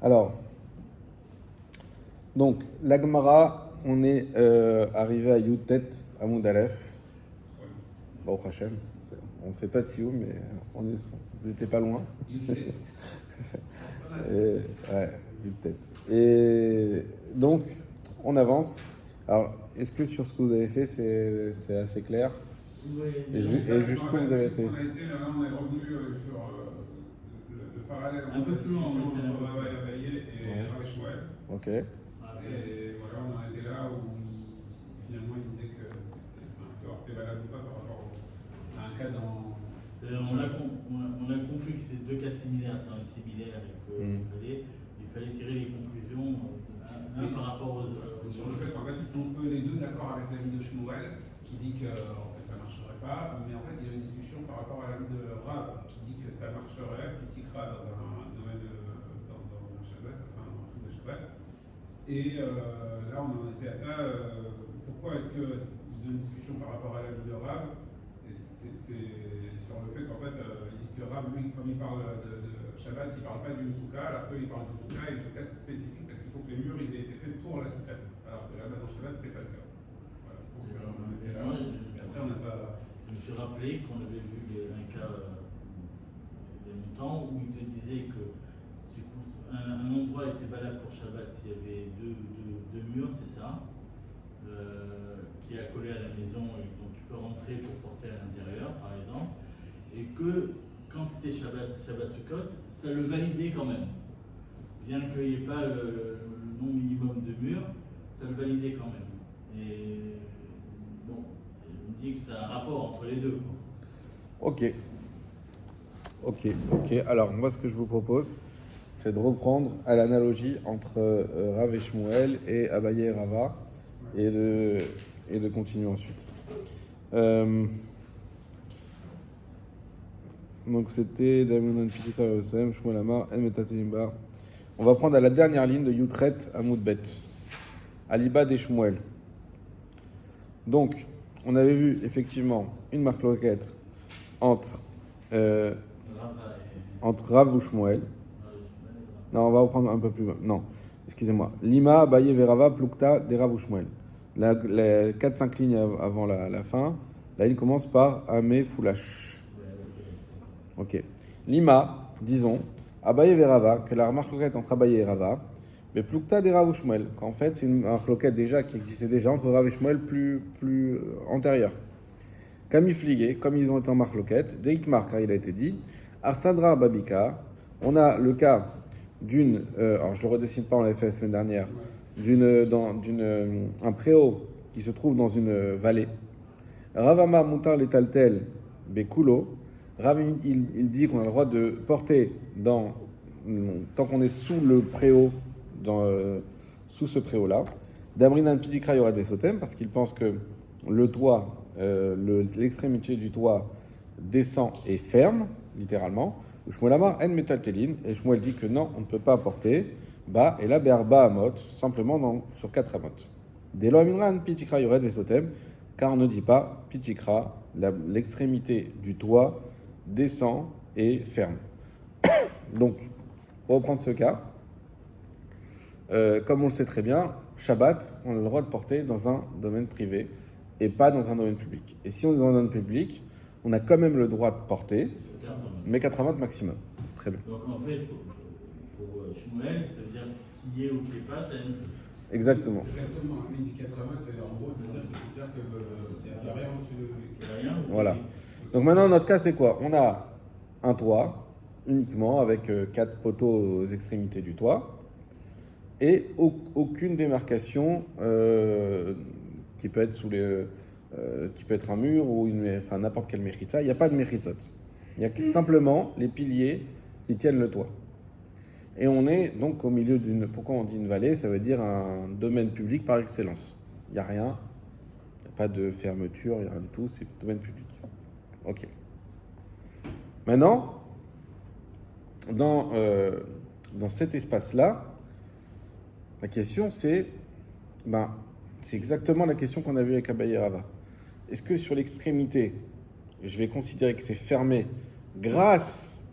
Alors, donc, l'Agmara, on est arrivé à Yutet, à Moudalef. Bon, Hachem, on ne fait pas de Sioux, mais on n'était pas loin. Et, ouais, Yutet. Et donc, on avance. Alors, est-ce que sur ce que vous avez fait, c'est assez clair? Oui, Et jusqu'où vous avez été? On a été, là, on est revenu sur le parallèle un peu plus loin, on était un peu entre plus loin. Abaye et Ouais. Rav Shmuel. Ok. Et voilà, on en était là où finalement il disait que c'était valable ou pas par rapport à un cas dans. On a compris que ces deux cas similaires, c'est similaire et qu'il fallait tirer les conclusions par rapport Sur le fait qu'en fait ils sont eux les deux d'accord avec l'avis de Shmuel qui dit que en fait, ça ne marcherait pas, mais en fait il y a une discussion par rapport à l'avis de Rav qui dit que ça marcherait, qui tiquera dans un domaine dans un Shabbat, enfin un truc de Shabbat. Et là on en était à ça. Pourquoi est-ce qu'ils ont une discussion par rapport à l'avis de Rav? C'est sur le fait qu'en fait ils disent que Rav lui comme il parle de Shabbat, il ne parle pas d'une souka, alors qu'il parle d'une souka, et une souka c'est spécifique parce qu'il faut que les murs ils aient été faits pour la souka, alors que là-bas dans Shabbat c'était pas le cas. Voilà, donc on était là. Et après on n'a pas. Je me suis rappelé qu'on avait vu un cas il y a longtemps où il te disait que un endroit était valable pour Shabbat s'il y avait deux murs, c'est ça, qui est accolé à la maison et dont tu peux rentrer pour porter à l'intérieur, par exemple, et que quand c'était Shabbat Sukkot, ça le validait quand même. Bien qu'il n'y ait pas le nombre minimum de murs, ça le validait quand même. Et bon, on dit que c'est un rapport entre les deux, quoi. Ok. Alors, moi, ce que je vous propose, c'est de reprendre à l'analogie entre Rav et Shmuel et Abaye et Rava, et de continuer ensuite. Donc, c'était Damonon Pitika Yosem, Shmuel Amar, El Metatimba. On va prendre à la dernière ligne de Yutret à Moudbet, Aliba des Shmuel. Donc, on avait vu effectivement une marque loquette entre Rav ou Shmuel. Non, on va reprendre un peu plus bas. Non, excusez-moi. Lima, Abaye, Verava, Plukta, des Rav ou Shmuel. Les 4-5 lignes avant la fin, la ligne commence par Ame Foulash. Ok. Lima, disons, Abaye, Verava, que la remarque loquette entre Abaye et Rava, mais Plukta, des Rav ou Shmuel, qu'en fait c'est une marque loquette déjà qui existait déjà entre Rav et Shmuel plus antérieure. Kamifligé, comme ils ont été en marque loquette, Deikmar, car il a été dit, Arsadra Babika, on a le cas d'une, alors je le redessine pas, on l'avait fait la semaine dernière, un préau qui se trouve dans une vallée. Ravama Montar Letaltel Bekulo, Rav il dit qu'on a le droit de porter tant qu'on est sous le préau, sous ce préau-là. Damrinan Pidikra Yora des Sotem, parce qu'il pense que le toit, l'extrémité du toit descend et ferme, littéralement. Shmuel Amar en metaltelin, et Shmuel dit que non, on ne peut pas porter. Ba et la berba amot, simplement sur 4 amot. Delo aminran pitikra yored vesotem, car on ne dit pas pitikra, l'extrémité du toit descend et ferme. Donc, pour reprendre ce cas, comme on le sait très bien, Shabbat, on a le droit de porter dans un domaine privé et pas dans un domaine public. Et si on est dans un domaine public, on a quand même le droit de porter, mais 4 amot maximum. Très bien. Donc en fait, pour Shmuel, ça veut dire qu'il y ait ou qu'il n'y ait pas, c'est la même chose. Exactement. Exactement. Il dit 80, en gros, c'est-à-dire qu'il n'y a rien au-dessus de. Rien. Voilà. Donc maintenant, notre cas, c'est quoi? On a un toit uniquement avec 4 poteaux aux extrémités du toit et aucune démarcation qui peut être qui peut être un mur ou n'importe quelle mechitza. Il n'y a pas de mechitzot. Il y a simplement les piliers qui tiennent le toit. Et on est donc au milieu pourquoi on dit une vallée? Ça veut dire un domaine public par excellence. Il n'y a rien, il n'y a pas de fermeture, il n'y a rien du tout, c'est domaine public. Ok. Maintenant, dans cet espace-là, la question c'est exactement la question qu'on a vue avec Abaye et Rava. Est-ce que sur l'extrémité, je vais considérer que c'est fermé grâce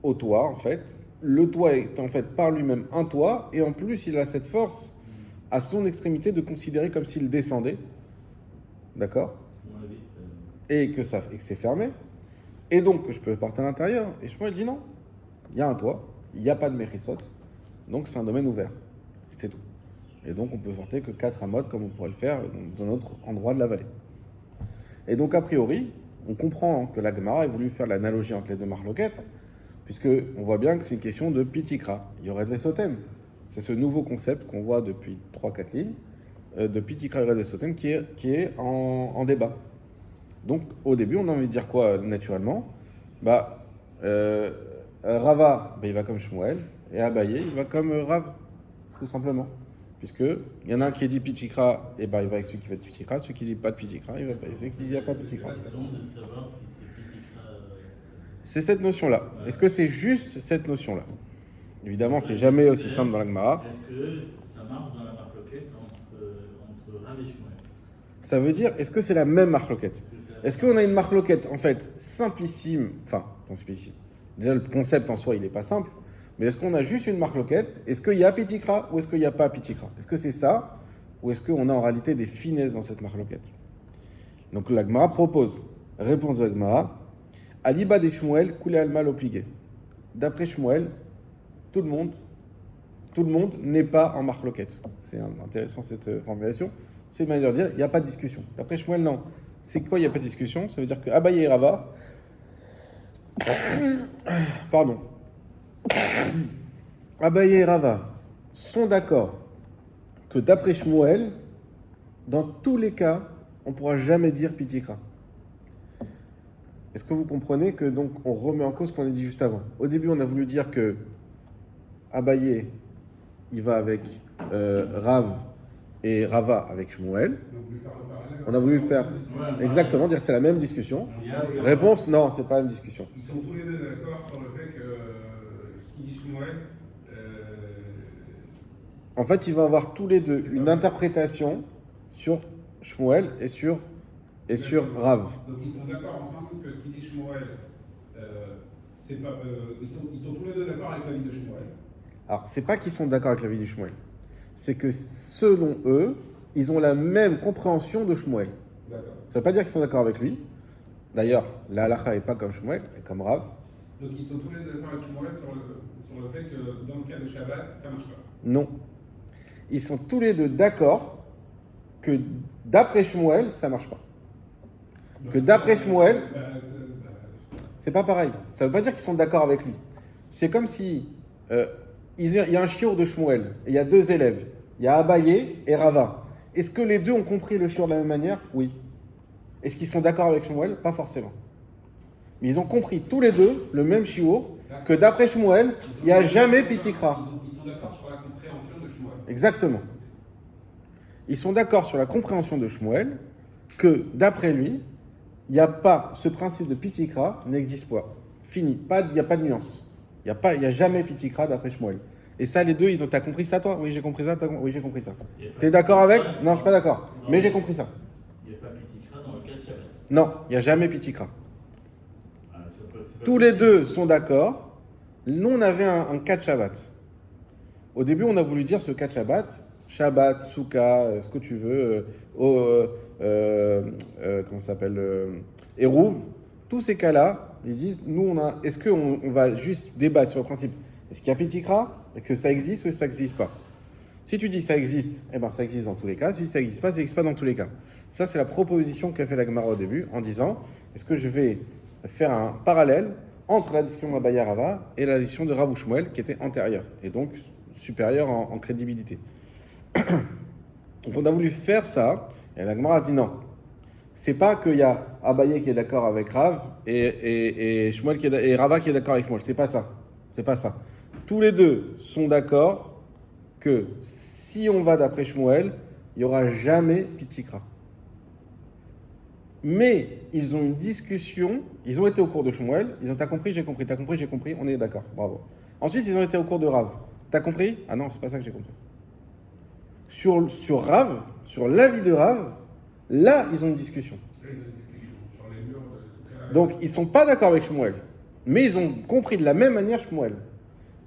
au toit, en fait, le toit est en fait par lui-même un toit, et en plus il a cette force à son extrémité de considérer comme s'il descendait, d'accord, On l'a dit, et que c'est fermé, et donc que je peux porter à l'intérieur. Et Shmuel dit non, il y a un toit, il n'y a pas de méritzot, donc c'est un domaine ouvert, c'est tout. Et donc on peut porter que 4 amot comme on pourrait le faire dans un autre endroit de la vallée. Et donc a priori, on comprend que la Gemara a voulu faire l'analogie entre les deux marloquettes, puisque on voit bien que c'est une question de pitikra. Il y aurait des sotem. C'est ce nouveau concept qu'on voit depuis 3-4 lignes, de pitikra et des sotem, qui est en débat. Donc au début, on a envie de dire quoi naturellement? Rava, il va comme Shmuel, et Abaye, il va comme Rav, tout simplement. Puisqu'il y en a un qui dit pitikra, et il va avec celui qui va de pitikra, celui qui dit pas de pitikra, il va avec celui qui dit pas de pitikra. la question de savoir si c'est Pitikra. C'est cette notion-là. Est-ce que c'est juste cette notion-là? Évidemment, c'est jamais aussi simple dans la Gemara. Est-ce que ça marche dans la marloquette entre Rav et Shmuel? Ça veut dire, est-ce que c'est la même marloquette? Est-ce qu'on a une marloquette, en fait, simplissime, enfin, non, simplissime. Déjà, le concept en soi, il n'est pas simple, mais est-ce qu'on a juste une marloquette? Est-ce qu'il y a pitikra ou est-ce qu'il n'y a pas pitikra? Est-ce que c'est ça, ou est-ce qu'on a en réalité des finesses dans cette marloquette? Donc la Gemara propose, réponse de la Gemara, Aliba des Shmuel, koulé almal obligé. D'après Shmuel, tout le monde n'est pas en marloquette. C'est intéressant cette formulation. C'est une manière de dire, il n'y a pas de discussion. D'après Shmuel, non. C'est quoi, il n'y a pas de discussion? Ça veut dire que Abaye et Rava, pardon, Abaye et Rava sont d'accord que d'après Shmuel, dans tous les cas, on ne pourra jamais dire pitikra. Est-ce que vous comprenez que donc on remet en cause ce qu'on a dit juste avant? Au début, on a voulu dire que Abaye, il va avec Rav et Rava avec Shmuel. On a voulu faire exactement, dire c'est la même discussion. Réponse, non, c'est pas la même discussion. Ils sont tous les deux d'accord sur le fait que ce qu'il dit Shmuel. En fait, ils vont avoir tous les deux une interprétation sur Shmuel et sur Rav. Donc ils sont d'accord ensemble que ce qu'il dit Shmuel, c'est pas. Ils sont tous les deux d'accord avec l'avis de Shmuel. Alors, c'est pas qu'ils sont d'accord avec l'avis du Shmuel. C'est que selon eux, ils ont la même compréhension de Shmuel. D'accord. Ça veut pas dire qu'ils sont d'accord avec lui. D'ailleurs, la halakha n'est pas comme Shmuel, elle est comme Rav. Donc ils sont tous les deux d'accord avec Shmuel sur le fait que dans le cas de Shabbat, ça marche pas. Non. Ils sont tous les deux d'accord que d'après Shmuel, ça marche pas. Donc, Que d'après Shmuel, bah, c'est pas pareil. Ça veut pas dire qu'ils sont d'accord avec lui. C'est comme si il y a un chiour de Shmuel et il y a 2 élèves. Il y a Abaye et Rava. Est-ce que les deux ont compris le chiour de la même manière? Oui. Est-ce qu'ils sont d'accord avec Shmuel? Pas forcément. Mais ils ont compris tous les deux le même chiour, que d'après Shmuel, il n'y a jamais pitikra. Ils sont d'accord sur la compréhension de Shmuel. Exactement. Ils sont d'accord sur la compréhension de Shmuel que d'après lui, il n'y a pas ce principe de pitikra n'existe pas. Fini. Il n'y a pas de nuance. Il n'y a jamais pitikra d'après Shmuel. Et ça, les deux, t'as compris ça, toi? Oui, j'ai compris ça. Oui, j'ai compris ça. T'es d'accord avec? Non, je suis pas d'accord. Mais j'ai compris ça. Il n'y a pas Pitikra dans le cas de Shabbat. Non, il n'y a jamais pitikra. C'est pas Tous les possible. deux sont d'accord. Nous, on avait un cas de Shabbat. Au début, on a voulu dire ce cas de Shabbat, Souka, ce que tu veux, comment ça s'appelle, Eruv. Tous ces cas-là, ils disent, nous, est-ce qu'on va juste débattre sur le principe, est-ce qu'il y a pitikra, et que ça existe ou ça n'existe pas? Si tu dis ça existe, eh ben ça existe dans tous les cas. Si tu dis ça n'existe pas, ça n'existe pas dans tous les cas. Ça, c'est la proposition qu'a fait la Gemara au début, en disant, est-ce que je vais faire un parallèle entre la discussion d'Abaye Rava et la discussion de Rav ou Shmuel, qui était antérieure, et donc supérieure en crédibilité. Donc on a voulu faire ça, et la Gemara a dit non. C'est pas qu'il y a Abaye qui est d'accord avec Rav et Shmuel et Rava qui est d'accord avec Shmuel. C'est pas ça. C'est pas ça. Tous les deux sont d'accord que si on va d'après Shmuel, il n'y aura jamais pitikra. Mais ils ont une discussion, ils ont été au cours de Shmuel, ils ont t'as compris, j'ai compris, t'as compris, j'ai compris, on est d'accord, bravo. Ensuite, ils ont été au cours de Rav. T'as compris? Ah non, c'est pas ça que j'ai compris. Sur Rav, sur l'avis de Rav, là, ils ont une discussion. Là, ils ont une discussion sur les murs de Souka. Donc, ils sont pas d'accord avec Shmuel, mais ils ont compris de la même manière Shmuel.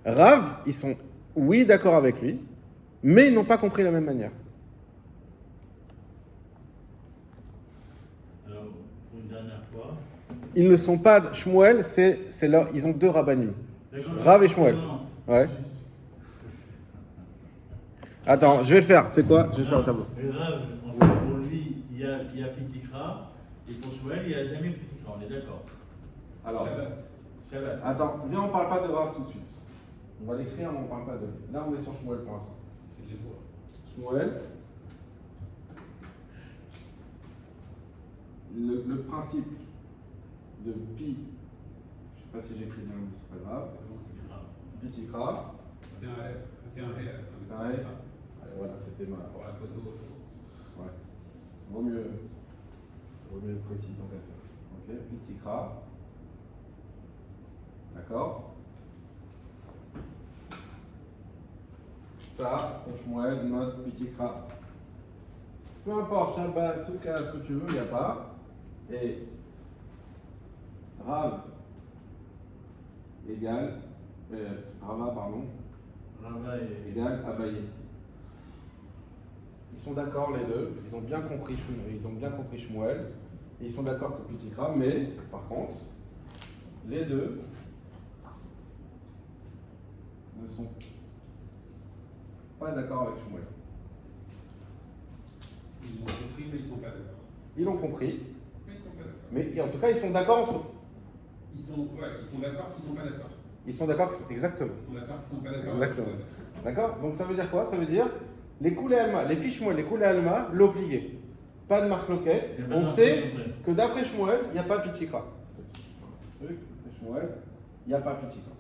Rav, ils sont, oui, d'accord avec lui, mais ils n'ont pas compris de la même manière. Alors, pour une dernière fois. Ils ne sont pas, Shmuel, c'est leur, ils ont deux rabbanim. D'accord. Rav et Shmuel. Non. Ouais. Attends, je vais le faire, c'est quoi? Je vais faire le tableau. Mais Rav, en fait, pour lui, il y a Pitikra, et pour Shmuel, il n'y a jamais Pitikra, on est d'accord. Alors, Shabbat. attends, viens, on parle pas de Rav tout de suite. On va l'écrire, mais on parle pas de lui. Là, on est sur Shmuel pour l'instant. C'est les voix. Shmuel. Le principe de pi, je sais pas si j'écris bien, mais c'est pas grave. C'est grave. Pi tikra. C'est un F, c'est un réel. C'est un F. Allez, voilà, c'était ma. Pour la photo. Ouais. Vaut mieux précis tant qu'à faire. Ok, pi tikra. D'accord. Ça, pour Shmuel, note pi tikra. Peu importe, Shabbat, Souka, ce que tu veux, il n'y a pas. Et Rav égale, Rava, pardon, Rava et. égale Abaye. Ils sont d'accord les deux, ils ont bien compris Shmuel, et ils sont d'accord que Pitikra, mais par contre, les deux ne sont pas d'accord avec Shmuel. Ils l'ont compris, mais ils ne sont pas d'accord. Ils l'ont compris, Mais ils ne sont pas d'accord. mais en tout cas, ils sont d'accord entre eux. Ils sont d'accord qu'ils ne sont pas d'accord. Ils sont d'accord, exactement. Ils sont d'accord qu'ils ne sont pas d'accord. Exactement. D'accord? Donc ça veut dire quoi? Ça veut dire les Koulé Alma, les fiches Shmuel, les Koulé Alma, l'obligé. Pas de marloquette. C'est On pas sait marloquette. que d'après Shmuel, il n'y a pas Pitikra. Shmuel, il n'y a pas Pitikra.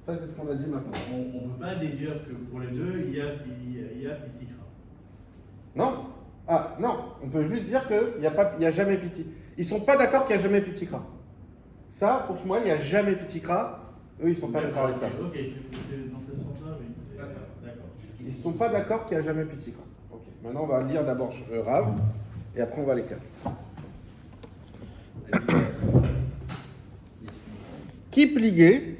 Ça, c'est ce qu'on a dit maintenant. On ne peut pas déduire que pour les deux, il y a Pitikra. Non? Ah, non. On peut juste dire qu'il n'y a jamais Piti. Ils ne sont pas d'accord qu'il n'y a jamais Pitikra. Ça, pour Shmuel, il n'y a jamais Pitikra. Eux, ils ne sont pas d'accord avec ça. Ok, c'est dans ce sens-là, oui. Ça. D'accord. Ils ne sont pas d'accord qu'il n'y a jamais Pitikra. Ok. Maintenant, on va lire d'abord Rav, et après, on va l'écrire. Qui pliguait,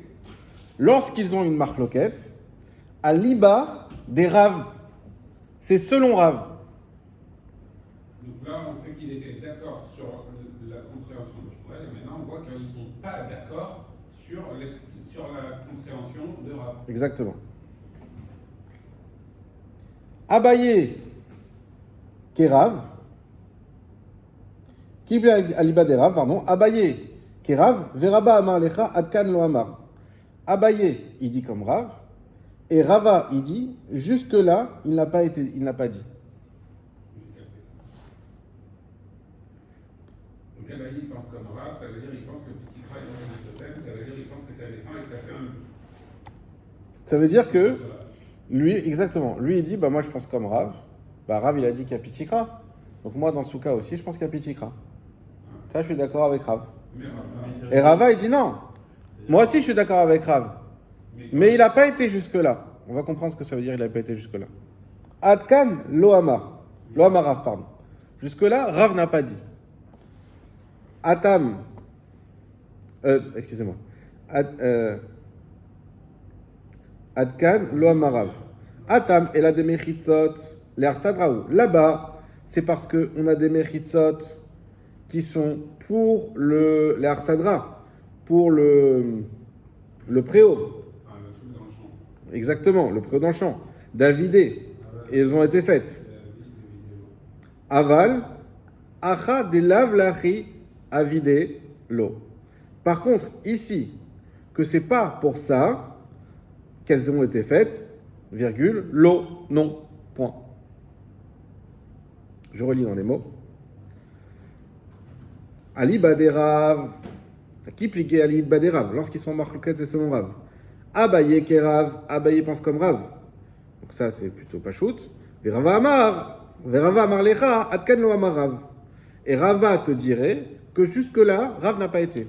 lorsqu'ils ont une marloquette, à l'iba des Rav. C'est selon Rav. Donc là, on sait qu'ils étaient d'accord sur la compréhension de Shmuel, et maintenant on voit qu'ils ne sont pas d'accord sur la compréhension de Rav. Exactement. Abaye Kerav. Qui pliguait à l'iba des Rav, pardon. Abaye Kerav. Veraba Amar Lecha Adkan Lo Amar. Abaye, il dit comme Rav. Et Rava, il dit, jusque-là, il n'a pas dit. J'ai capté ça. Donc Abaye, il pense comme Rav, ça veut dire qu'il pense que petit cra est dans le Sotem, ça veut dire qu'il pense que ça descend et que ça fait un. Ça veut dire que, lui, exactement, lui, il dit, bah moi je pense comme Rav. Bah Rav, il a dit qu'il y a Pitikra. Donc moi, dans ce cas aussi, je pense qu'il y a Pitikra. Ça, je suis d'accord avec Rav. Et Rava, il dit non. Moi aussi, je suis d'accord avec Rav. Mais il n'a pas été jusque-là. On va comprendre ce que ça veut dire, il n'a pas été jusque-là. Adkan lo amar. Lo amar Rav, pardon. Jusque-là, Rav n'a pas dit. Atam. Excusez-moi. Adkan lo amar Rav. Atam, elle a des mechitzot. L'air sadraou. Là-bas, c'est parce qu'on a des mechitzot qui sont pour l'air sadra, pour le préau. Le truc dans le champ. Exactement, le préau dans le champ. Davidé. Et elles ont été faites. Aval, acha de lav lachi avidé l'eau. Par contre, ici, que c'est pas pour ça qu'elles ont été faites, virgule, l'eau, non, point. Je relis dans les mots. Ali Baderav, qui pliquait Ali Baderav, lorsqu'ils sont marloquettes, c'est selon Rav. Abaye Kerav, Abaye pense comme Rav. Donc ça, c'est plutôt pas shoot. Verava Amar Lecha, Adkan Lo Amar Rav. Et Rava te dirait que jusque-là, Rav n'a pas été.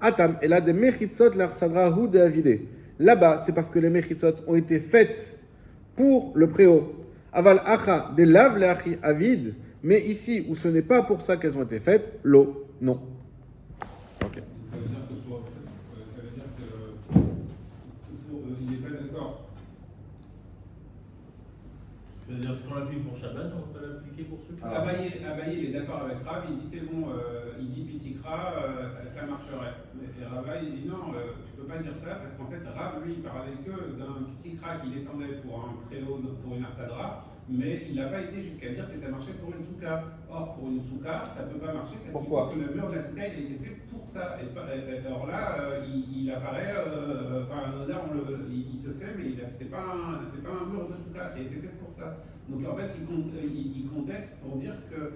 Atam, elle a des mechitzot l'Arsadra Hu de Avidé. Là-bas, c'est parce que les mechitzot ont été faites pour le préau. Aval Acha, des lav l'Achi Avid. Mais ici, où ce n'est pas pour ça qu'elles ont été faites, l'eau, non. Ok. Ça veut dire que si on l'applique pour Shabbat, on ne va pas l'appliquer pour ce cas. Abaye, il est d'accord avec Rav, il dit c'est bon, il dit Pitikra, ça marcherait. Et Rava, il dit non, tu peux pas dire ça, parce qu'en fait, Rav, lui, il parlait que d'un Pitikra qui descendait pour un préau, pour une Arsadra, mais il n'a pas été jusqu'à dire que ça marchait pour une souka. Or, pour une souka, ça ne peut pas marcher parce qu'il faut que le mur de la souka il a été fait pour ça. Et alors là, il apparaît, enfin là, il se fait, mais c'est pas un mur de souka qui a été fait pour ça. Donc en fait, il conteste pour dire que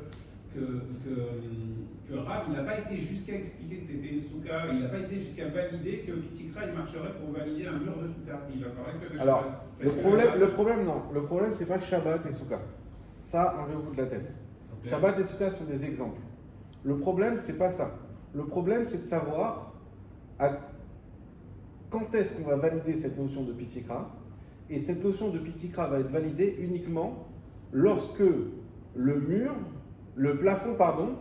Rav, il n'a pas été jusqu'à expliquer que c'était une souka, il n'a pas été jusqu'à valider que Pitikra, il marcherait pour valider un mur de souka. Il va parler que de Alors, Shabbat. le problème, non. Le problème, c'est pas Shabbat et Souka. Ça, enlevez-vous de la tête. Okay. Shabbat et Souka sont des exemples. Le problème, c'est pas ça. Le problème, c'est de savoir quand est-ce qu'on va valider cette notion de Pitikra. Et cette notion de Pitikra va être validée uniquement lorsque le plafond,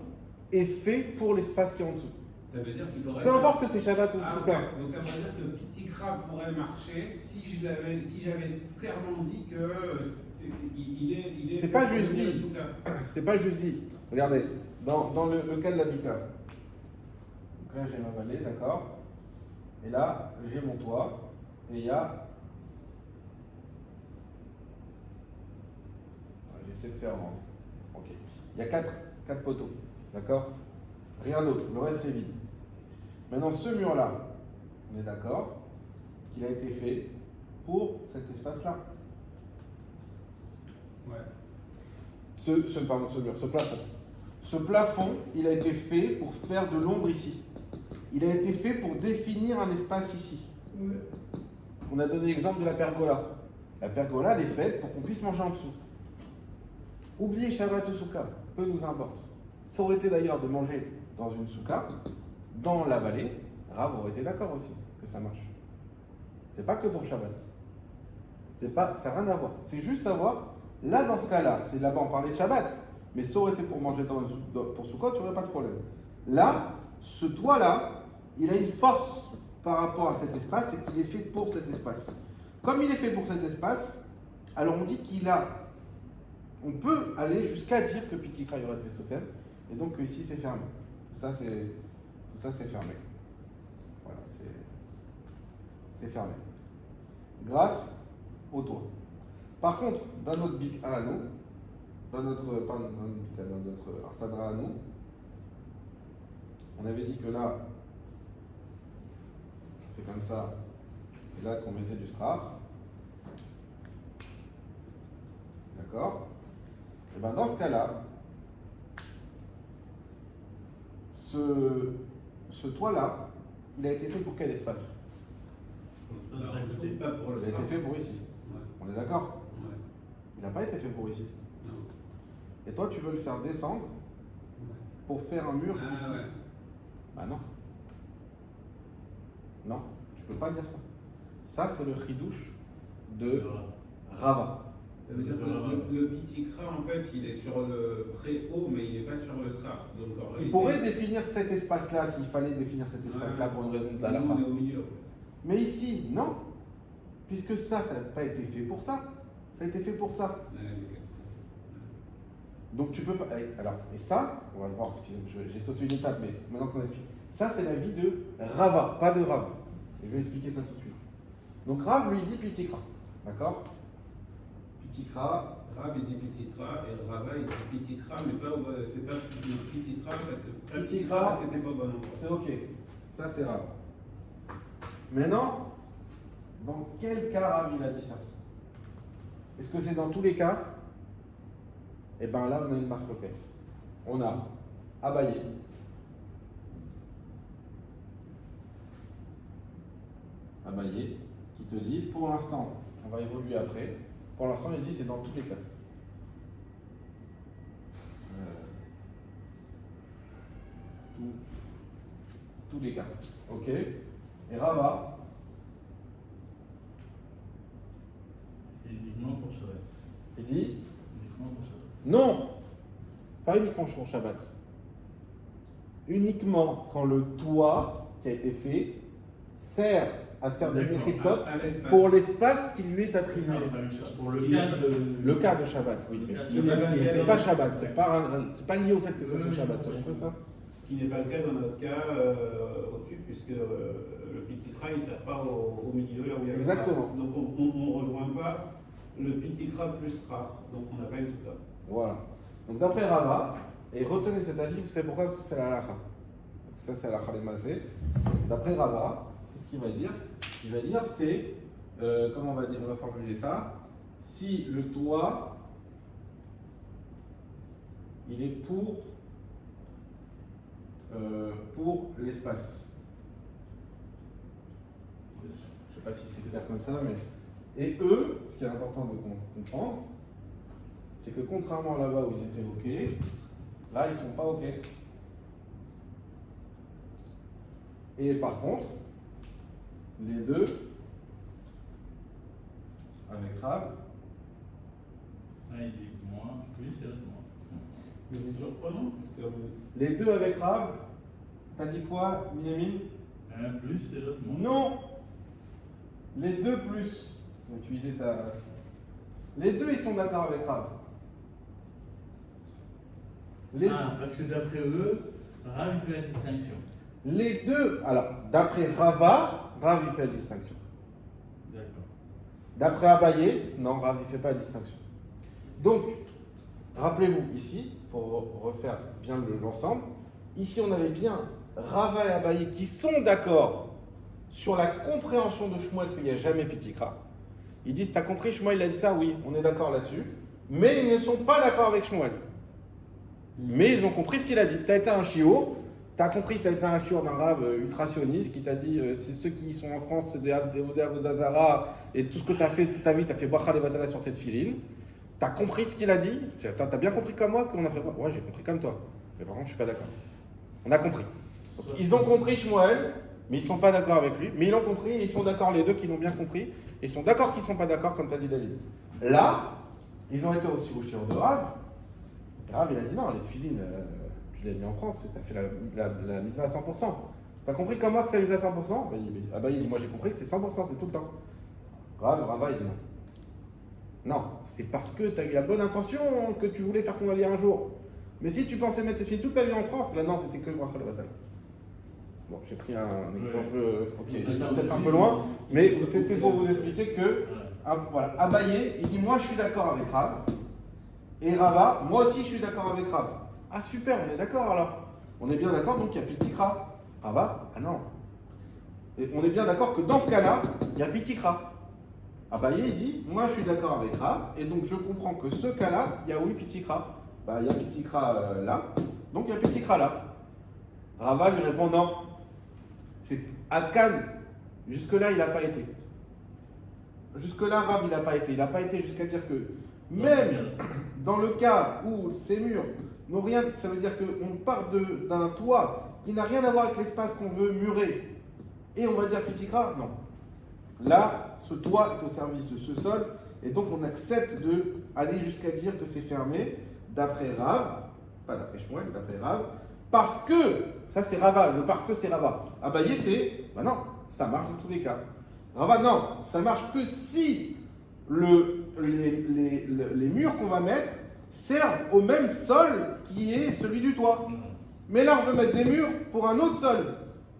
est fait pour l'espace qui est en dessous. Ça veut dire qu'il faudrait. Peu importe que c'est Shabbat ou Souka. Okay. Donc ça veut dire que Pitikra pourrait marcher si j'avais clairement dit que il est. C'est pas juste dit. C'est pas juste dit. Regardez, dans le cas de l'habitat. Donc là j'ai ma vallée, d'accord. Et là j'ai mon toit. Et il y a. J'essaie de faire en. Ok. Il y a 4 poteaux. D'accord. Rien d'autre. Le reste c'est vide. Maintenant, ce mur-là, on est d'accord qu'il a été fait pour cet espace-là. Ouais. Ce plafond. Ce plafond, il a été fait pour faire de l'ombre ici. Il a été fait pour définir un espace ici. Ouais. On a donné l'exemple de la pergola. La pergola, elle est faite pour qu'on puisse manger en dessous. Oubliez Shabbat ou Souka, peu nous importe. Ça aurait été d'ailleurs de manger dans une souka, dans la vallée, Rav aurait été d'accord aussi que ça marche. C'est pas que pour Shabbat. Ça n'a rien à voir. C'est juste savoir, là dans ce cas-là, c'est là-bas on parlait de Shabbat, mais ça aurait été pour manger pour Soukot, tu n'aurais pas de problème. Là, ce toit-là, il a une force par rapport à cet espace, c'est qu'il est fait pour cet espace. Comme il est fait pour cet espace, alors on dit on peut aller jusqu'à dire que Pitikra y aurait été sauté, et donc ici c'est fermé. Tout ça c'est fermé. Voilà, c'est fermé. Grâce au toit. Par contre, dans notre bik'a à nous, dans notre arsadra à nous, on avait dit que là, c'est comme ça, et là qu'on mettait du sraf. D'accord? Et bien dans ce cas-là, ce toit-là, il a été fait pour quel espace? Il a été fait pour ici. Ouais. On est d'accord? Ouais. Il n'a pas été fait pour ici. Non. Et toi, tu veux le faire descendre pour faire un mur ici. Ouais. Bah non. Non, tu peux pas dire ça. Ça, c'est le chidouche de Rava. Ça veut dire que le Pitikra, en fait, il est sur le pré-haut, mais il n'est pas sur le sraf. Il pourrait définir cet espace-là, s'il fallait définir cet espace-là pour une raison de la lacha. On est au milieu. Mais ici, non. Puisque ça n'a pas été fait pour ça. Ça a été fait pour ça. Donc tu peux pas. Alors, et ça, on va le voir, excusez-moi, j'ai sauté une étape, mais maintenant qu'on explique. Ça, c'est l'avis de Rava, pas de Rav. Et je vais expliquer ça tout de suite. Donc Rav lui dit Pitikra. D'accord? Pitikra. Rav il dit Pitikra et Rava il dit Pitikra, mais c'est pas Pitikra parce que c'est pas bon endroit. C'est ok. Ça, c'est Rav. Maintenant, dans quel cas Rav il a dit ça? Est-ce que c'est dans tous les cas? Eh bien là, on a une marque Lopez. On a Abaye. Abaye, qui te dit, pour l'instant, on va évoluer après, pour l'instant, il dit c'est dans tous les cas. Tous les cas. Ok? Et Rava. Et uniquement pour Shabbat. Il dit uniquement pour Shabbat. Non, pas uniquement pour Shabbat. Uniquement quand le toit qui a été fait sert à faire des D'accord. Mechitzot À l'espace. pour l'espace qui lui est C'est attribué. ça, enfin, pour le cas de. Le cas de Shabbat, oui. Le cas de Mais Shabbat. c'est pas Shabbat, c'est pas lié au fait que ce soit Shabbat. Tu as compris ça? Ce qui n'est pas le cas dans notre cas au tube, puisque le petit kra il ne sert pas au milieu là où il y a le Exactement. Sra. Donc on ne rejoint pas le petit kra plus Sra. Donc on n'a pas une souka. Voilà. Donc d'après Rava, et retenez cet avis, vous savez pourquoi? Parce que c'est la halakha. Ça, c'est la halakha des Masé. D'après Rava, qu'est-ce qu'il va dire? Il va dire c'est, comment on va dire, on va formuler ça, si le toit, il est pour l'espace. Je ne sais pas si c'est clair comme ça, mais... Et eux, ce qui est important de comprendre, c'est que contrairement à là-bas où ils étaient OK, là, ils ne sont pas OK. Et par contre, les deux, avec Rav, Ah, il dit moins, plus et l'autre moins. Mais c'est surprenant, parce que les deux avec Rav, t'as dit quoi, Minyamin? Un plus et l'autre moins. Non. Les deux plus. Ils ont utilisé ta... Les deux, ils sont d'accord avec Rav. Les... Ah, parce que d'après eux, Rav il fait la distinction. Les deux, alors, d'après Rava, Rav, il fait la distinction. D'accord. D'après Abaye, non, Rav, il ne fait pas la distinction. Donc, rappelez-vous ici, pour refaire bien l'ensemble, ici on avait bien Rava et Abaye qui sont d'accord sur la compréhension de Shmuel qu'il n'y a jamais Pitikra. Ils disent, t'as compris, Shmuel il a dit ça, oui, on est d'accord là-dessus, mais ils ne sont pas d'accord avec Shmuel. Mais ils ont compris ce qu'il a dit. Tu as été un chiour, tu as compris que tu as été un chiour d'un rave ultra-sioniste qui t'a dit c'est ceux qui sont en France, c'est des Avodazara, et tout ce que tu as fait toute ta vie, tu as fait Bracha Levatala sur tes tefilines. Tu as compris ce qu'il a dit. Tu as bien compris comme moi qu'on a fait quoi? Ouais, j'ai compris comme toi. Mais par contre, je suis pas d'accord. On a compris. Donc, ils ont compris Shmuel, mais ils sont pas d'accord avec lui. Mais ils l'ont compris et ils sont d'accord, les deux qui l'ont bien compris. Ils sont d'accord qu'ils sont pas d'accord, comme tu as dit David. Là, ils ont été aussi au chiour de Rav. Rav, il a dit non, les tefilines, tu l'as mis en France, tu as fait la mitzvah à 100%. Tu as compris comment que c'est la mitzvah à 100%? Il dit, moi j'ai compris que c'est 100%, c'est tout le temps. Rava, il dit non. Non, c'est parce que tu as eu la bonne intention que tu voulais faire ton allié un jour. Mais si tu pensais mettre tes tefilines toute ta vie en France, là non, c'était que le bracha levatala. Bon, j'ai pris un exemple, peut-être un peu loin, mais c'était pour vous expliquer que, voilà, Abaye, il dit moi je suis d'accord avec Rav. Et Rava, moi aussi je suis d'accord avec Rav. Ah super, on est d'accord alors. On est bien d'accord, donc il y a Pitikra. Rava, ah non. Et on est bien d'accord que dans ce cas-là, il y a Pitikra. Abaye il dit, moi je suis d'accord avec Rav, et donc je comprends que ce cas-là, il y a oui Pitikra. Bah il y a Pitikra là, donc il y a Pitikra là. Rava lui répond non. C'est Adkan, jusque-là il n'a pas été. Jusque-là Rav il n'a pas été. Il n'a pas été jusqu'à dire que même dans le cas où ces murs n'ont rien, ça veut dire qu'on part d'un toit qui n'a rien à voir avec l'espace qu'on veut murer, et on va dire Pitikra, non. Là, ce toit est au service de ce sol, et donc on accepte d'aller jusqu'à dire que c'est fermé, d'après Rav, pas d'après Shmuel, d'après Rav, parce que, ça c'est Rava, le parce que c'est Rava. Abaye c'est, bah non, ça marche dans tous les cas. Rava, non, ça marche que si les murs qu'on va mettre servent au même sol qui est celui du toit. Mais là, on veut mettre des murs pour un autre sol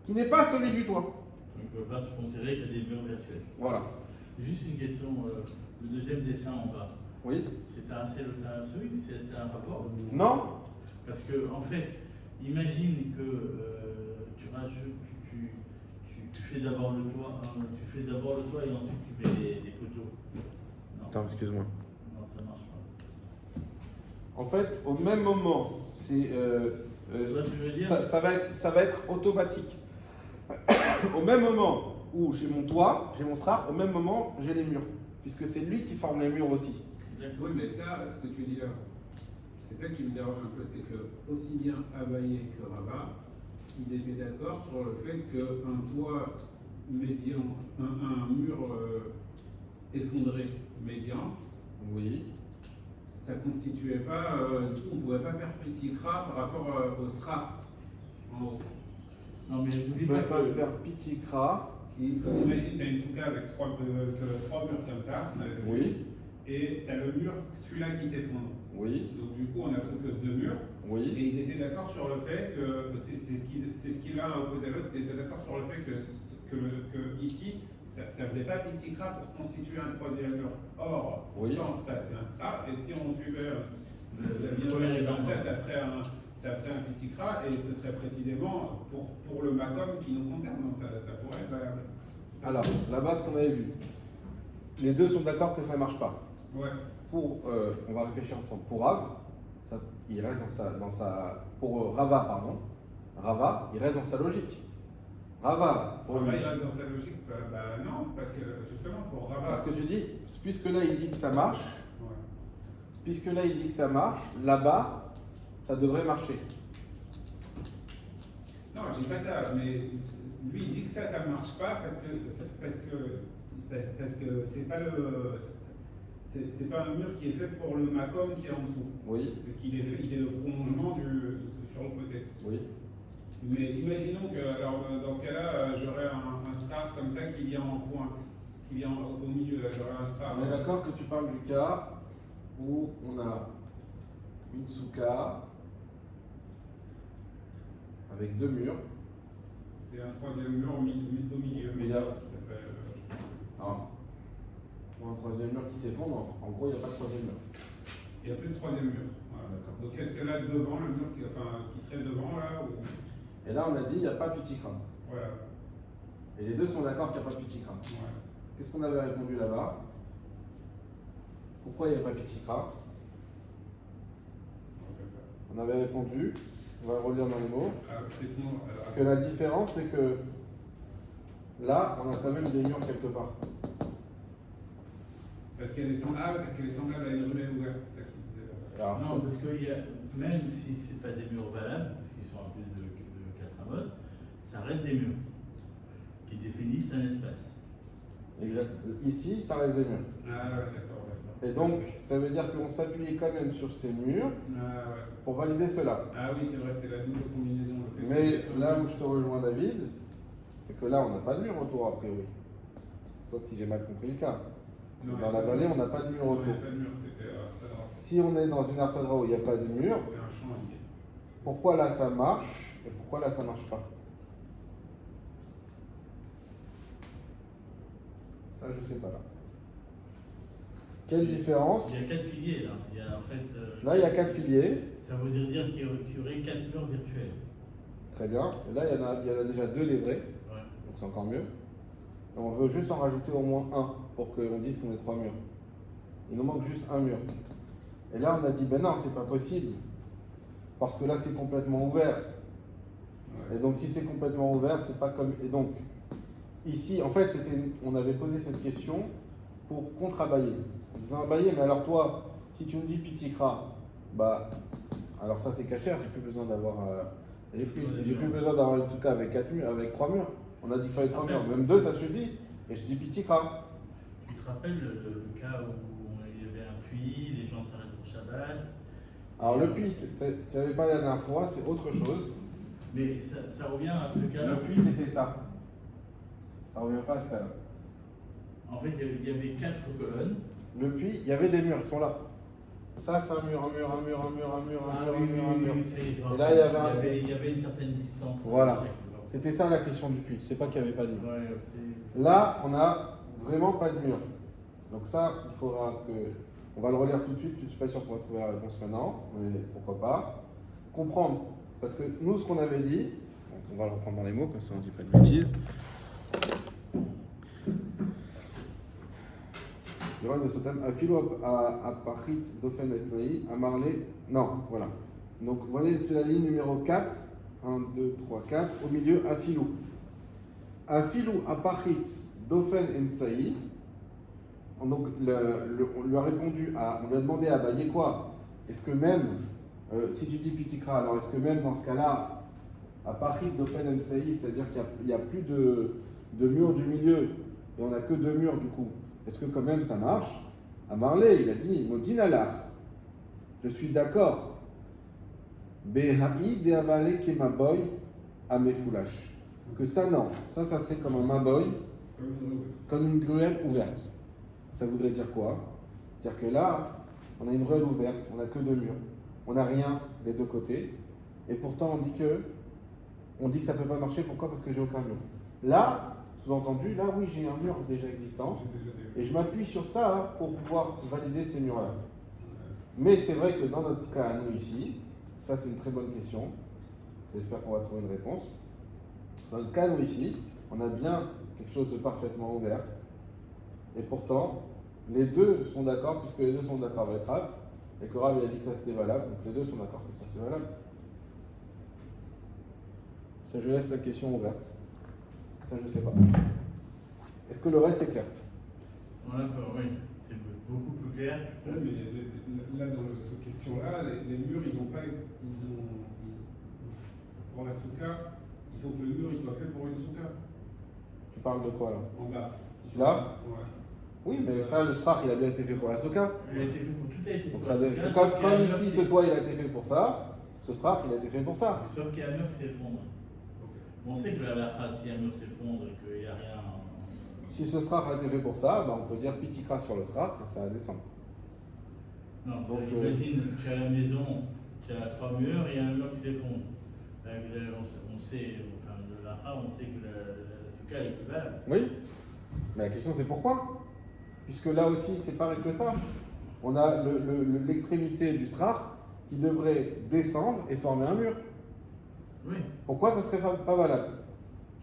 qui n'est pas celui du toit. On ne peut pas se considérer qu'il y a des murs virtuels. Voilà. Juste une question, le deuxième dessin en bas, Oui. c'est un celui, c'est un rapport? Non. Parce que, en fait, imagine que tu fais d'abord le toit, et ensuite tu mets les poteaux. Non. Attends, excuse-moi. Non, ça marche pas. En fait, au même moment, c'est, Tu vois ce que je veux dire? ça va être automatique. Au même moment où j'ai mon toit, j'ai mon srar, au même moment, j'ai les murs. Puisque c'est lui qui forme les murs aussi. Oui, mais ça, ce que tu dis là, c'est ça qui me dérange un peu, c'est que aussi bien Abaye que Rava, ils étaient d'accord sur le fait qu'un toit médian, un mur effondré médian, Oui. ça constituait pas, du coup on pouvait pas faire pitikra par rapport au sra en haut. Non, mais On n'oublie ne pas peut pas que. faire pitikra Imagine, tu as une souka avec trois murs comme ça. Oui, Et tu as le mur, celui-là qui s'effondre. oui, Donc du coup, on n'a plus que deux murs. Et oui. ils étaient d'accord sur le fait que, c'est ce qui l'un a opposé à l'autre, ils étaient d'accord sur le fait que ici, ça faisait pas petit cra pour constituer un troisième mur. Or, Oui. pourtant, ça c'est un stra, et si on suivait la Le vie premier comme exemple. ça ferait un petit cra, et ce serait précisément pour le macom qui nous concerne, donc ça pourrait être valable. Alors, là-bas, ce qu'on avait vu, les deux sont d'accord que ça ne marche pas. Ouais. On va réfléchir ensemble. Pour Rav, il reste pour Rava, pardon. Rava, il reste dans sa logique. Rava, pour Rabat, lui. il reste dans sa logique, non, parce que justement, pour Rabat. Parce que tu dis, puisque là il dit que ça marche, Ouais. puisque là il dit que ça marche, là-bas, ça devrait marcher. Non, je dis pas ça, mais lui il dit que ça marche pas parce que c'est pas un mur qui est fait pour le macom qui est en dessous. Oui, Parce qu'il est le prolongement sur le côté. oui. Mais imaginons que, alors dans ce cas-là, j'aurais un star comme ça qui vient en pointe, qui vient au milieu, j'aurais un star. On est d'accord que tu parles du cas où on a une souka avec deux murs. Et un troisième mur au milieu, mais Il y a- ce qu'il appelle, Alors, pour un troisième mur qui s'effondre, en gros, il n'y a pas de troisième mur. il n'y a plus de troisième mur. Voilà. D'accord. Donc est-ce que là devant, le mur, ce qui serait devant là, ou... Et là, on a dit, il n'y a pas de petit crâne. Voilà. Et les deux sont d'accord qu'il n'y a pas de petit crâne. Ouais. Qu'est-ce qu'on avait répondu là-bas? Pourquoi il n'y a pas de petit crâne? On avait répondu, on va relire dans les mots, que la différence c'est que là, on a quand même des murs quelque part. Parce qu'elle est semblable à une ruelle ouverte, c'est ça qu'il disait. Alors, Non, parce que même si ce n'est pas des murs valables, parce qu'ils sont appelés de 4 modes, ça reste des murs qui définissent un espace. exact. Ici, ça reste des murs. Ah ouais, d'accord. Et donc, ça veut dire qu'on s'appuie quand même sur ces murs Ah ouais. pour valider cela. Ah oui, c'est vrai, c'était la double combinaison. Le fait Mais que- là où je te rejoins, David, c'est que là, on n'a pas de mur autour, a priori. Sauf si j'ai mal compris le cas. Non, Dans la vallée, on n'a pas de mur non, il n'y autour. a pas de mur, c'était Si on est dans une arsadra où il n'y a pas de mur, c'est un champ lié. pourquoi là ça marche et pourquoi là ça marche pas? Ça, je sais pas là. Quelle différence? Il y a 4 piliers là. Il y a, en fait, Là, il y a 4 piliers. Ça veut dire qu'il y aurait 4 murs virtuels. Très bien. Et là, il y en a déjà 2 des vrais. Ouais. Donc c'est encore mieux. Et on veut juste en rajouter au moins un pour qu'on dise qu'on ait 3 murs. Il nous manque juste un mur. Et là, on a dit, ben non, c'est pas possible. Parce que là, c'est complètement ouvert. Ouais. Et donc, si c'est complètement ouvert, c'est pas comme. Et donc, ici, en fait, on avait posé cette question pour contre Abaye. On disait Abaye, mais alors toi, si tu me dis Pitikra, bah, alors ça c'est cachère, j'ai plus besoin d'avoir. J'ai plus besoin d'avoir une souka avec 4 murs, avec 3 murs. On a dit qu'il fallait 3 murs, même 2 ça suffit. Et je dis Pitikra. Tu te rappelles le cas où il y avait un puits, les gens s'arrêtent pour Shabbat. Alors le puits, tu n'avais pas la dernière fois, c'est autre chose. Mais ça revient à ce cas-là. Le puits c'était ça. Ça revient pas à ce cas-là. En fait, il y avait 4 colonnes. Le puits, il y avait des murs, ils sont là. Ça c'est un mur, un mur, un mur, un mur, un mur, un mur, un mur, un mur. Et là, il y avait une certaine distance. Voilà. C'était ça la question du puits, c'est pas qu'il n'y avait pas de mur. Ouais, c'est- Là, on n'a vraiment pas de mur. Donc ça, il faudra que... On va le relire tout de suite, je ne suis pas sûr qu'on va trouver la réponse maintenant, mais pourquoi pas. Comprendre. Parce que nous, ce qu'on avait dit, on va le reprendre dans les mots, comme ça on ne dit pas de bêtises. Yoran de Sotam, Afilo à Pachit, Dofen et à Marley. Non, voilà. Donc, vous voyez, c'est la ligne numéro 4. 1, 2, 3, 4. Au milieu, Afilou. Afilou à Pachit, Dofen et Msaï. Donc, on lui a répondu, on lui a demandé à Abaye quoi? Est-ce que même, si tu dis Pitikra, alors est-ce que même dans ce cas-là, à Pachit, Dofen et Msaï, c'est-à-dire qu'il n'y a plus de mur du milieu, et on n'a que 2 murs du coup, est-ce que quand même ça marche? À Marley, il a dit, Modinalar, je suis d'accord. Behaï de avale kemaboy à Mefoulash. que ça, non. Ça serait comme un maboy, Comme une rue. comme une gruelle ouverte. Ça voudrait dire quoi? C'est-à-dire que là, on a une ruelle ouverte, on n'a que deux murs, on n'a rien des deux côtés, et pourtant on dit que ça ne peut pas marcher. Pourquoi? Parce que j'ai aucun mur. Là, sous-entendu, là oui, j'ai un mur déjà existant, J'ai déjà des- et je m'appuie sur ça pour pouvoir valider ces murs-là. Mais c'est vrai que dans notre cas, nous ici, ça c'est une très bonne question, j'espère qu'on va trouver une réponse. Dans notre cas, nous ici, on a bien quelque chose de parfaitement ouvert, et pourtant, les deux sont d'accord, puisque les deux sont d'accord avec Rav, et que Rav il a dit que ça c'était valable, donc les deux sont d'accord que ça c'est valable. Ça, je laisse la question ouverte. Ça, je sais pas. Est-ce que le reste c'est clair? Voilà, oui, c'est beaucoup plus clair. Ouais, mais là, dans cette question-là, les murs, ils ont pas. Pour la souka, il faut que le mur il soit fait pour une souka. Tu parles de quoi là? En bas. Là? Ouais. Oui, mais ça, le srach, il a bien été fait pour la soka. Il a été fait pour tout a été Donc fait ça, pour la c'est souka, comme, sauf qu'il y a comme un ici, mur ce qui- toit, il a été fait pour ça, ce srach, il a été fait pour ça. Sauf qu'il y a un mur qui s'effondre. On sait que la halakha, si un mur s'effondre et qu'il n'y a rien. Si ce srach a été fait pour ça, ben, on peut dire pitikra sur le srach et ça va descendre. Non, Donc, imagine, tu as la maison, tu as trois murs et il y a un mur qui s'effondre. On sait, enfin, le halakha, on sait que la souka elle est plus valable. Oui, mais la question c'est pourquoi? Puisque là aussi, c'est pareil que ça. On a l'extrémité du srach qui devrait descendre et former un mur. Oui. Pourquoi ça serait pas valable?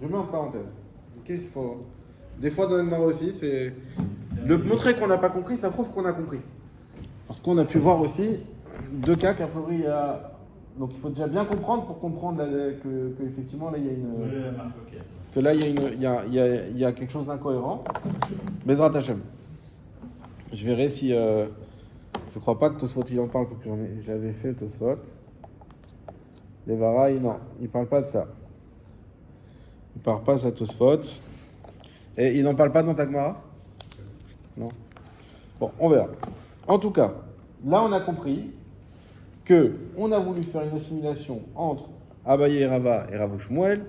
Je mets en parenthèse. Ok, il faut... Des fois dans le Nord aussi, c'est... Montrer qu'on n'a pas compris, ça prouve qu'on a compris. Parce qu'on a pu voir aussi deux cas qu'a priori il y a... Donc il faut déjà bien comprendre pour comprendre que effectivement là il y a une... Oui, la marque, ok. Que là il y a quelque chose d'incohérent. Bezrat Hashem. Je verrai si... Je crois pas que Tosfot il en parle, parce que j'avais fait Tosfot. Les Varaï, non, il parle pas de ça. Il parle pas de ça Tosfot. Et il n'en parle pas dans Tagmara? Non. Bon, on verra. En tout cas, là on a compris que on a voulu faire une assimilation entre Abaye et Rava et Rav Shmuel,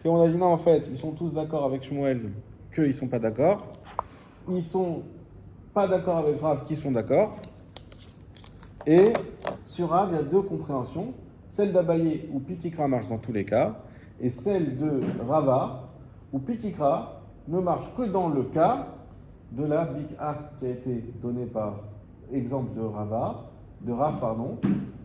qu'on a dit non, en fait, ils sont tous d'accord avec Shmuel, qu'ils sont pas d'accord. Ils sont pas d'accord avec Rav, qui sont d'accord. Et sur Rav, il y a deux compréhensions. Celle d'Abaye où Pitikra marche dans tous les cas, et celle de Rava où Pitikra ne marche que dans le cas de la Bik'a qui a été donnée par exemple de Rav,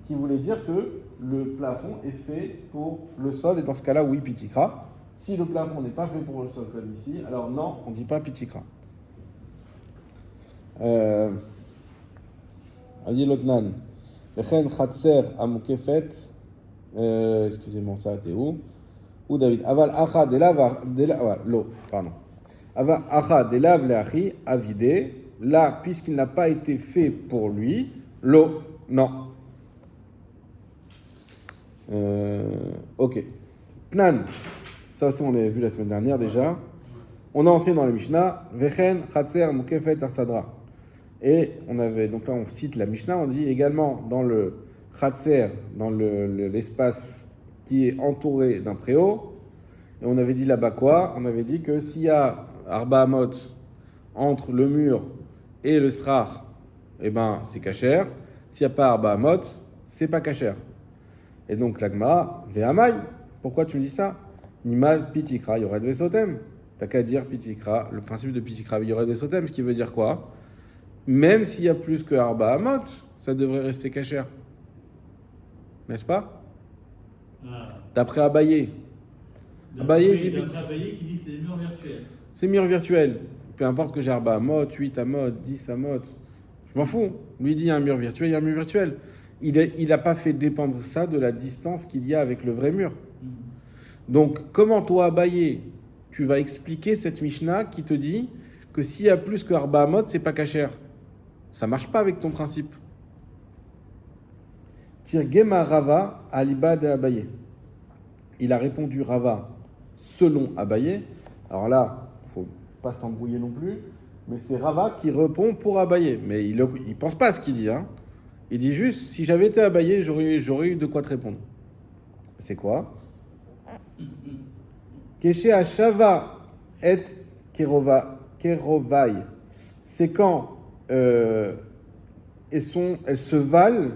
qui voulait dire que le plafond est fait pour le sol, et dans ce cas-là, oui, Pitikra. Si le plafond n'est pas fait pour le sol comme ici, alors non, on ne dit pas Pitikra. Adi Lotnan. Lechen Chatser Amukefet. Excusez-moi, ça, t'es où? Où David? Aval Acha Lo, pardon. Aval Acha Delav Leachi Avide. Là, puisqu'il n'a pas été fait pour lui, Lo, non. Ok. Tnan. Ça aussi, on l'avait vu la semaine dernière déjà. On a enseigné dans la Mishnah. Vechen Chatser Amukefet Arsadra. Et on avait, donc là on cite la Mishnah, on dit également dans le Khatser, dans l'espace qui est entouré d'un préau, et on avait dit là-bas quoi? On avait dit que s'il y a Arba Amot entre le mur et le Srach, eh ben c'est kasher. S'il n'y a pas Arba Amot, c'est pas kasher. Et donc l'Agma, Ve'amai, pourquoi tu me dis ça? Nimal Pitikra, il y aurait des sotem. T'as qu'à dire Pitikra, le principe de Pitikra, il y aurait des sotem, ce qui veut dire quoi? Même s'il y a plus que Arba Amot, ça devrait rester kasher. N'est-ce pas? Ah. D'après Abaye. Abaye dit D'après Abaye qui dit que c'est des murs virtuels. c'est mur virtuel. Peu importe que j'ai Arba Amot, 8 Amot, 10 Amot. Je m'en fous. Lui dit il y a un mur virtuel, il y a un mur virtuel. Il n'a pas fait dépendre ça de la distance qu'il y a avec le vrai mur. Donc, comment toi, Abaye, tu vas expliquer cette Mishnah qui te dit que s'il y a plus que Arba Amot, c'est pas kasher? Ça marche pas avec ton principe. Tirgema Rava aliba de Abaye. Il a répondu Rava selon Abaye. Alors là, il faut pas s'embrouiller non plus, mais c'est Rava qui répond pour Abaye. Mais il pense pas à ce qu'il dit. Hein. Il dit juste, si j'avais été Abaye, j'aurais eu de quoi te répondre. C'est quoi? Keshe Ashava et Kerovai. C'est quand elles se valent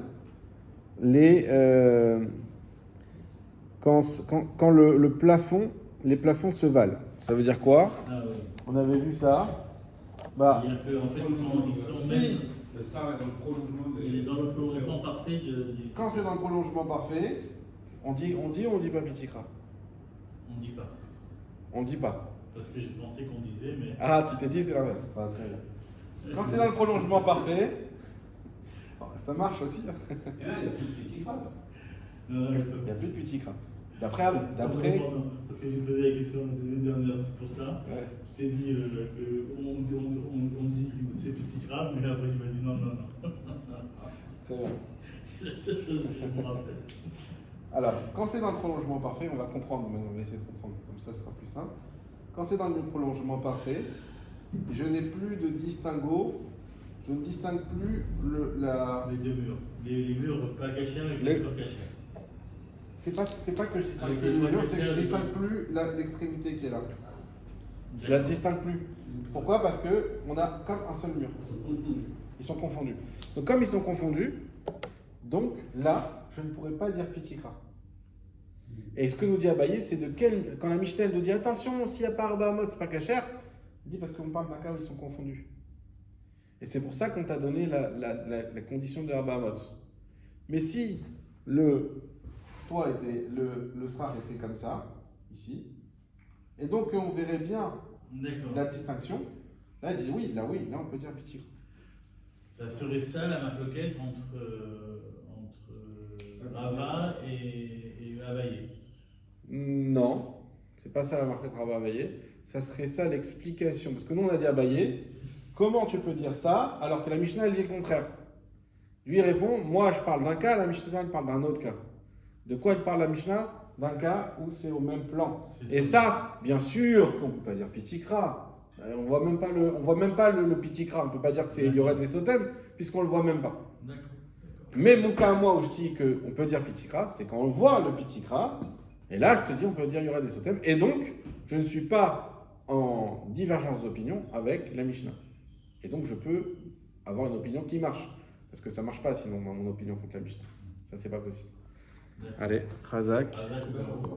quand le plafond, les plafonds se valent. Ça veut dire quoi? Ah oui. On avait vu ça. Bah, C'est-à-dire qu'en fait, ils sont si. même. Le star est dans le prolongement Il est dans le prolongement parfait du. Quand c'est dans le prolongement parfait, on dit ou on dit pas pitikra? On dit pas. On dit pas. Parce que j'ai pensé qu'on disait, mais. Ah, tu t'es dit c'est l'inverse. Ah, très bien. Quand c'est dans le prolongement parfait, ça marche aussi. Et là, il n'y a plus de petit crabe. Non, Il n'y a plus de pitikra. D'après. Parce que j'ai posé la question la semaine dernière, c'est pour ça. Ouais. Je t'ai dit on dit que c'est petit crabe, mais après tu m'as dit non. Très bien. C'est la seule chose que je me rappelle. Alors, quand c'est dans le prolongement parfait, on va comprendre, mais on va essayer de comprendre, comme ça ce sera plus simple. Quand c'est dans le prolongement parfait, je n'ai plus de distinguo, je ne distingue plus Les deux murs. Les murs pas cachés avec Les- les murs cachés. C'est pas que je distingue Avec plus les le mur, trois c'est que je cachés, distingue plus l'extrémité qui est là. Je la distingue plus. Pourquoi? Parce qu'on a comme un seul mur. Ils sont confondus. Donc comme ils sont confondus, donc là, je ne pourrais pas dire pitikra. Et ce que nous dit Abaye, c'est quand la Mishnah nous dit attention, s'il n'y a pas Arba Amot, c'est pas Kacher, il dit parce qu'on parle d'un cas où ils sont confondus. Et c'est pour ça qu'on t'a donné la condition de Arba Amot. Mais si le srar était comme ça, ici, et donc on verrait bien D'accord. la distinction, là il dit oui, là on peut dire pitikra. Ça serait ça la marloquette entre Rava et Abaye. Non, c'est pas ça la marque de travail Abaye. Ça serait ça l'explication. Parce que nous on a dit Abaye, comment tu peux dire ça alors que la Mishnah elle dit le contraire? Lui il répond, moi je parle d'un cas, la Mishnah elle parle d'un autre cas. De quoi elle parle la Mishnah? D'un cas où c'est au même plan. Et ça, bien sûr qu'on ne peut pas dire pitikra. On voit même pas le pitikra. On ne peut pas dire que c'est Yored Vesotem puisqu'on le voit même pas. D'accord. Mais mon cas à moi où je dis qu'on peut dire pitikra, c'est quand on voit le pitikra. Et là, je te dis, on peut dire Yored Vesotem. Et donc, je ne suis pas en divergence d'opinion avec la Mishnah. Et donc, je peux avoir une opinion qui marche. Parce que ça ne marche pas sinon, mon opinion contre la Mishnah. Ça, c'est pas possible. Allez, Khazak. Ah, d'accord.